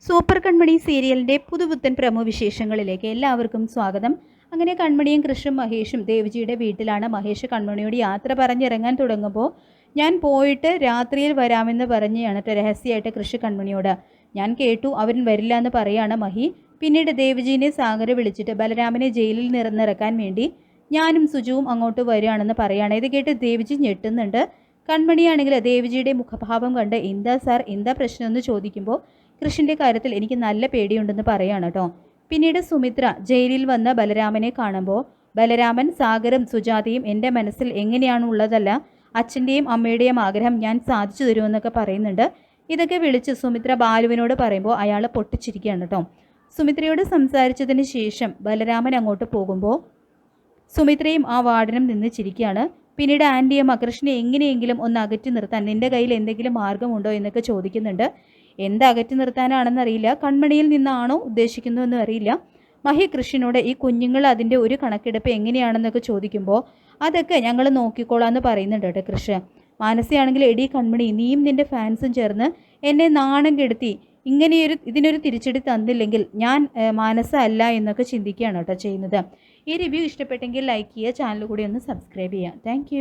Super കൺമണി സീരിയലിൻ്റെ പുതുപുത്തൻ promo വിശേഷങ്ങളിലേക്ക് എല്ലാവർക്കും സ്വാഗതം. അങ്ങനെ കൺമണിയും കൃഷും മഹേഷും ദേവജിയുടെ വീട്ടിലാണ്. മഹേഷ് കൺമണിയോട് യാത്ര പറഞ്ഞിറങ്ങാൻ തുടങ്ങുമ്പോൾ ഞാൻ പോയിട്ട് രാത്രിയിൽ വരാമെന്ന് പറഞ്ഞാണ് രഹസ്യമായിട്ട് കൃഷി കൺമണിയോട്. ഞാൻ കേട്ടു അവൻ വരില്ല എന്ന് പറയാണ് മഹി. പിന്നീട് ദേവജീനെ സാഗര വിളിച്ചിട്ട് ബലരാമനെ ജയിലിൽ നിറക്കാൻ വേണ്ടി ഞാനും സുജുവും അങ്ങോട്ട് വരികയാണെന്ന് പറയുകയാണ്. ഇത് കേട്ട് ദേവജി ഞെട്ടുന്നുണ്ട്. കൺമണിയാണെങ്കിൽ ദേവജിയുടെ മുഖഭാവം കണ്ട് എന്താ സാർ എന്താ പ്രശ്നമെന്ന് ചോദിക്കുമ്പോൾ കൃഷിൻ്റെ കാര്യത്തിൽ എനിക്ക് നല്ല പേടിയുണ്ടെന്ന് പറയാണ് കേട്ടോ. പിന്നീട് സുമിത്ര ജയിലിൽ വന്ന ബലരാമനെ കാണുമ്പോൾ ബലരാമൻ സാഗറും സുജാതയും എൻ്റെ മനസ്സിൽ എങ്ങനെയാണുള്ളതല്ല, അച്ഛൻ്റെയും അമ്മയുടെയും ആഗ്രഹം ഞാൻ സാധിച്ചു തരുമെന്നൊക്കെ പറയുന്നുണ്ട്. ഇതൊക്കെ വിളിച്ച് സുമിത്ര ബാലുവിനോട് പറയുമ്പോൾ അയാൾ പൊട്ടിച്ചിരിക്കുകയാണ് കേട്ടോ. സുമിത്രയോട് സംസാരിച്ചതിന് ശേഷം ബലരാമൻ അങ്ങോട്ട് പോകുമ്പോൾ സുമിത്രയും ആ വാർഡനും നിന്ന് ചിരിക്കുകയാണ്. പിന്നീട് ആൻറ്റിയമ്മ കൃഷ്ണനെ എങ്ങനെയെങ്കിലും ഒന്ന് അകറ്റി നിർത്താൻ നിൻ്റെ കയ്യിൽ എന്തെങ്കിലും മാർഗമുണ്ടോ എന്നൊക്കെ ചോദിക്കുന്നുണ്ട്. എന്ത് അകറ്റി നിർത്താനാണെന്നറിയില്ല, കൺമണിയിൽ നിന്നാണോ ഉദ്ദേശിക്കുന്നതെന്നും അറിയില്ല. മഹി കൃഷ്ണനോട് ഈ കുഞ്ഞുങ്ങൾ അതിൻ്റെ ഒരു കണക്കെടുപ്പ് എങ്ങനെയാണെന്നൊക്കെ ചോദിക്കുമ്പോൾ അതൊക്കെ ഞങ്ങൾ നോക്കിക്കോളാമെന്ന് പറയുന്നുണ്ട് കേട്ടോ കൃഷ്ണ. മാനസിയാണെങ്കിൽ എടി കൺമണി, നീയും നിൻ്റെ ഫാൻസും ചേർന്ന് എന്നെ നാണം കെടുത്തി ഇതിനൊരു തിരിച്ചടി തന്നില്ലെങ്കിൽ ഞാൻ മാനസല്ല എന്നൊക്കെ ചിന്തിക്കുകയാണ് കേട്ടോ ചെയ്യുന്നത്. ഈ റിവ്യൂ ഇഷ്ടപ്പെട്ടെങ്കിൽ ലൈക്ക് ചെയ്യുക, ചാനൽ കൂടി ഒന്ന് സബ്സ്ക്രൈബ് ചെയ്യുക. താങ്ക്